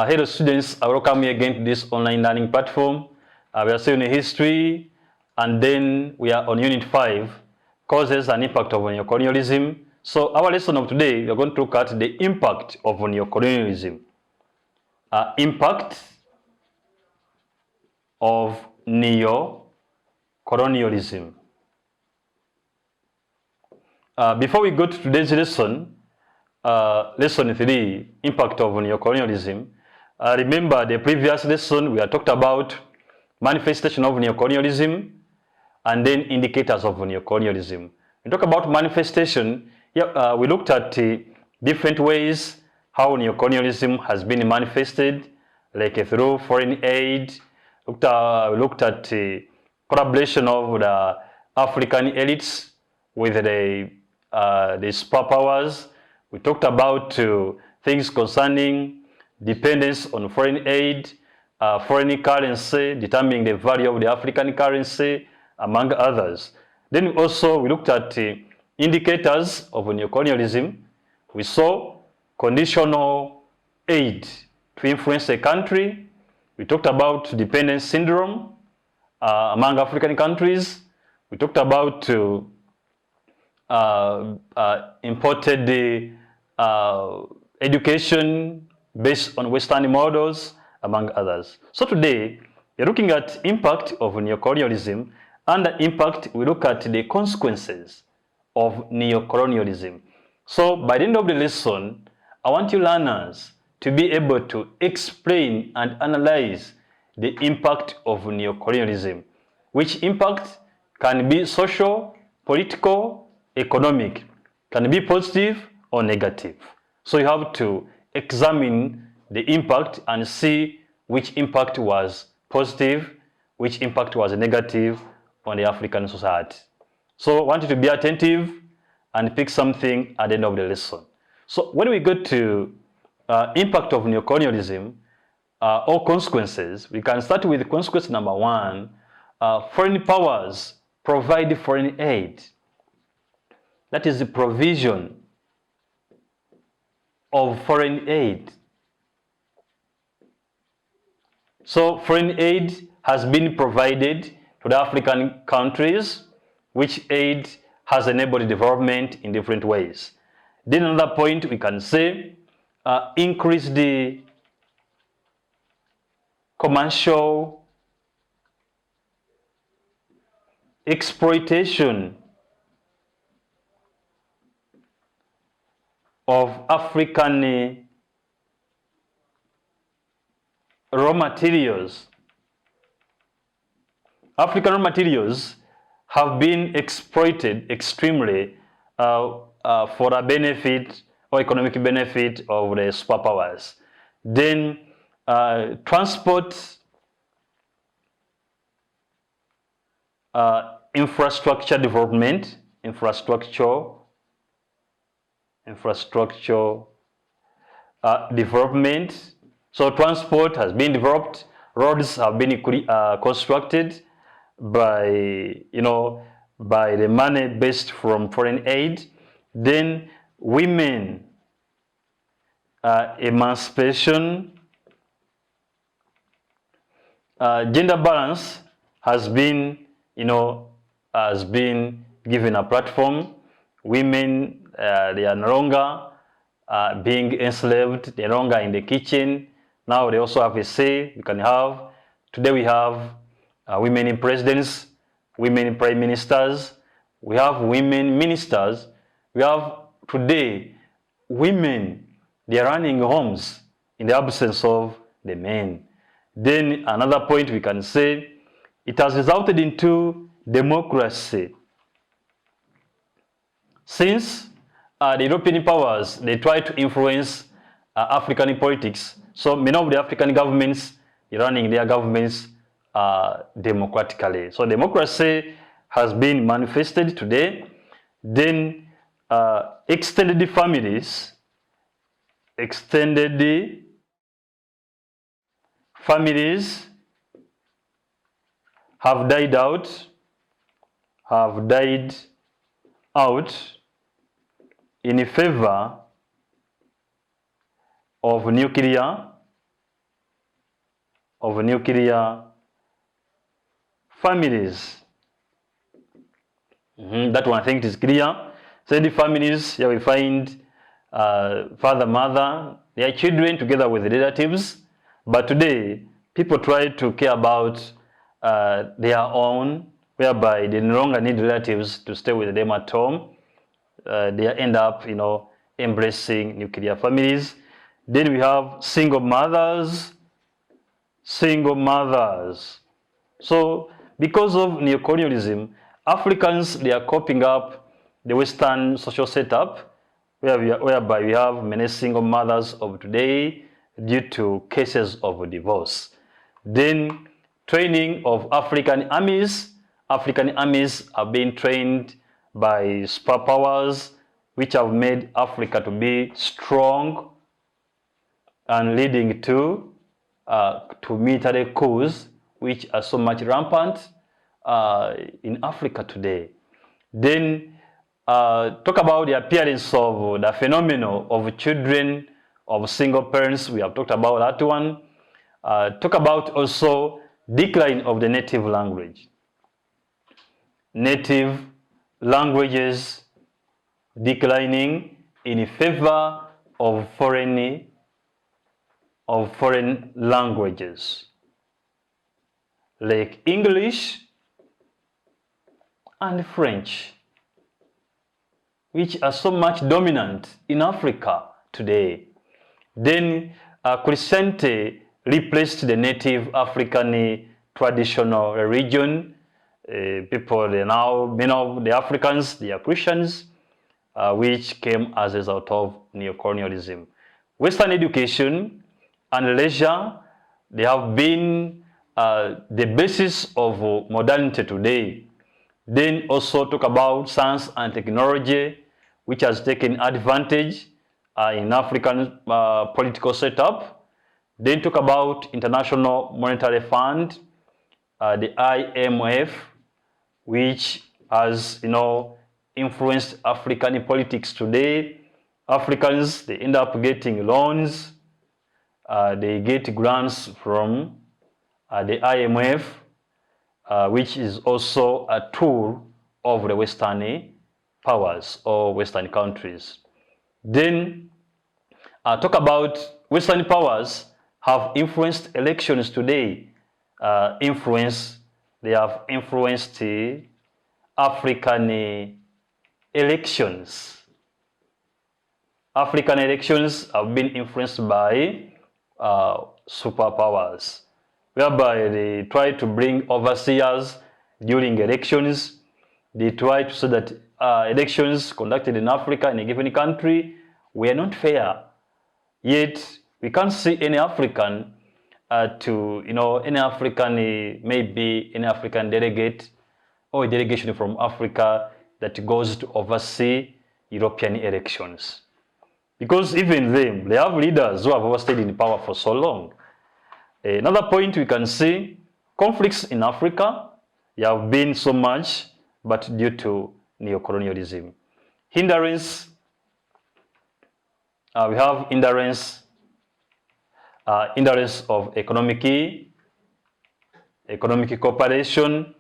Hello students, I welcome you again to this online learning platform. We are still in history, and then we are on Unit 5, Causes and Impact of Neocolonialism. So our lesson of today, we are going to look at the impact of neocolonialism. Impact of neocolonialism. Before we go to today's lesson, lesson 3, Impact of Neocolonialism, remember the previous lesson we had talked about manifestation of neocolonialism and then indicators of neocolonialism. We talk about manifestation. We looked at different ways how neocolonialism has been manifested, like through foreign aid. We looked at collaboration of the African elites with the superpowers. We talked about things concerning dependence on foreign aid, foreign currency, determining the value of the African currency, among others. Then also we looked at indicators of neocolonialism. We saw conditional aid to influence a country. We talked about dependence syndrome among African countries. We talked about imported education based on Western models, among others. So today, we're looking at impact of neocolonialism. Under impact, we look at the consequences of neocolonialism. So by the end of the lesson, I want you learners to be able to explain and analyze the impact of neocolonialism, which impact can be social, political, economic, can be positive or negative. So you have to examine the impact and see which impact was positive, which impact was negative on the African society. So I want you to be attentive and pick something at the end of the lesson. So when we go to impact of neocolonialism or consequences, we can start with consequence number 1. Foreign powers provide foreign aid. That is the provision of foreign aid. So foreign aid has been provided to the African countries, which aid has enabled development in different ways. Then another point we can say, increase the commercial exploitation of African raw materials. African raw materials have been exploited extremely for a benefit or economic benefit of the superpowers. Then transport infrastructure development, development. So transport has been developed, roads have been constructed by the money based from foreign aid. Then women emancipation, gender balance has been given a platform. Women they are no longer being enslaved, they're no longer in the kitchen. Now they also have a say. Today we have women in presidents, women in prime ministers, we have women ministers, we have today women, they are running homes in the absence of the men. Then another point we can say, it has resulted into democracy. Since the European powers, they try to influence African politics, so many of the African governments are running their governments democratically. So democracy has been manifested today. Then extended families have died out in favor of nuclear of nuclear families. That one I think is clear. So the families, here we find father, mother, their children together with the relatives. But today, people try to care about their own, whereby they no longer need relatives to stay with them at home. They end up, embracing nuclear families. Then we have single mothers. So because of neocolonialism, Africans, they are copying up the Western social setup whereby we have many single mothers of today due to cases of divorce. Then training of African armies. African armies are being trained by superpowers which have made Africa to be strong and leading to military coups which are so much rampant in Africa today. Then talk about the appearance of the phenomenon of children of single parents. We have talked about that one. Talk about also decline of the native language. Native languages declining in favor of foreign languages like English and French, which are so much dominant in Africa today. Then Christianity replaced the native African traditional religion. People, many of the Africans, they are Christians, which came as a result of neocolonialism. Western education and leisure, they have been the basis of modernity today. Then also talk about science and technology, which has taken advantage in African political setup. Then talk about International Monetary Fund, the IMF, which has influenced African politics today. Africans, they end up getting loans. They get grants from the IMF, which is also a tool of the Western powers or Western countries. Then talk about Western powers have influenced elections today. They have influenced African elections. African elections have been influenced by superpowers, whereby they try to bring overseers during elections. They try to say that elections conducted in Africa in a given country were not fair. Yet we can't see any African any African delegate or a delegation from Africa that goes to oversee European elections. Because even them, they have leaders who have overstayed in power for so long. Another point we can see, conflicts in Africa, they have been so much, but due to neocolonialism. Hindrance, we have hindrance of economic cooperation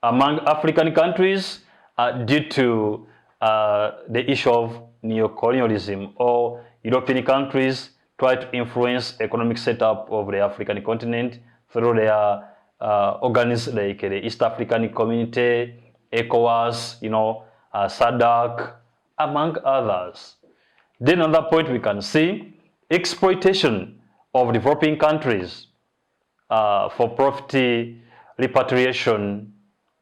among African countries due to the issue of neocolonialism, or European countries try to influence economic setup of the African continent through their organs like the East African Community, ECOWAS, SADC, among others. Then another point we can see, exploitation of developing countries for profit repatriation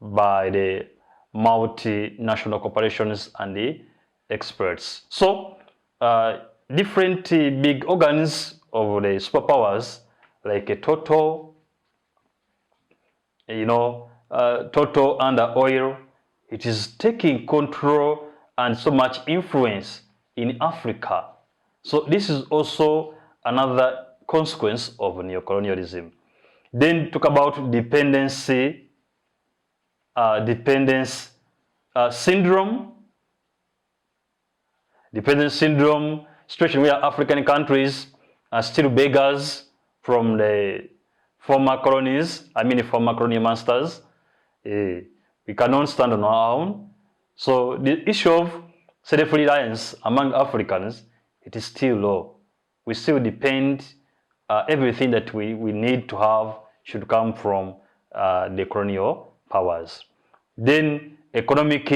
by the multinational corporations and the experts. So different big organs of the superpowers like Total, Total under oil, it is taking control and so much influence in Africa. So this is also another consequence of neocolonialism. Then talk about dependence syndrome. Dependence syndrome, situation where African countries are still beggars from the former colonies, the former colonial masters. We cannot stand on our own. So the issue of self-reliance among Africans, it is still low. We still depend, everything that we need to have should come from the colonial powers. Then economic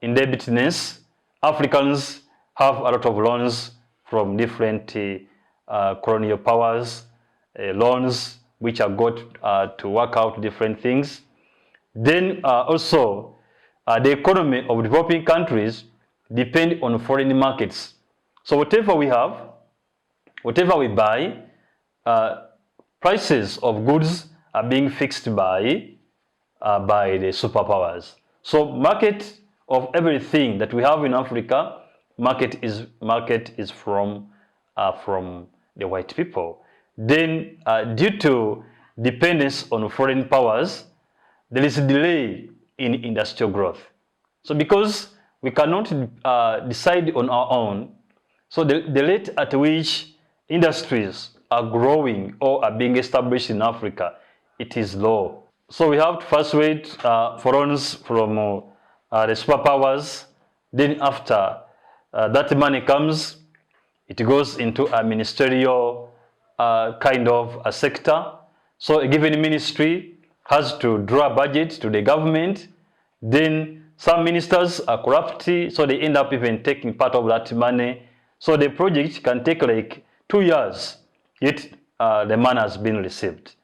indebtedness. Africans have a lot of loans from different colonial powers, loans which are got to work out different things. Then also, the economy of developing countries depend on foreign markets. So whatever we have, whatever we buy, prices of goods are being fixed by the superpowers. So market of everything that we have in Africa, market is from the white people. Then due to dependence on foreign powers, there is a delay in industrial growth. So because we cannot decide on our own, so the rate at which industries are growing or are being established in Africa, it is low. So we have to first wait for loans from the superpowers. Then after that money comes, it goes into a ministerial kind of a sector. So a given ministry has to draw a budget to the government. Then some ministers are corrupt, so they end up even taking part of that money. So the project can take like 2 years, yet the money has been received.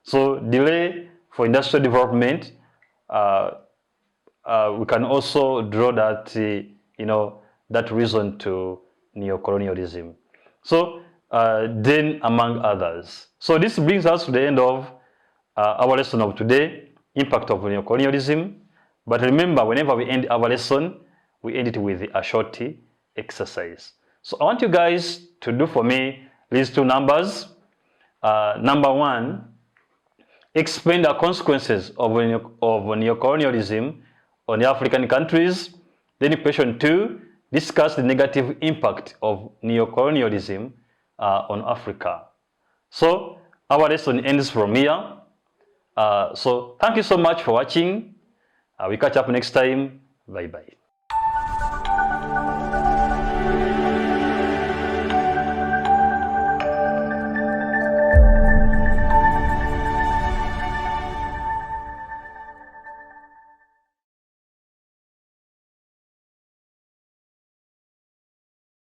So delay for industrial development, we can also draw that, that reason to neocolonialism. So then among others. So this brings us to the end of our lesson of today, impact of neocolonialism. But remember, whenever we end our lesson, we end it with a short exercise. So I want you guys to do for me these two numbers. Number one, explain the consequences of neocolonialism on the African countries. Then question two, discuss the negative impact of neocolonialism on Africa. So our lesson ends from here. So thank you so much for watching. We catch up next time. Bye-bye.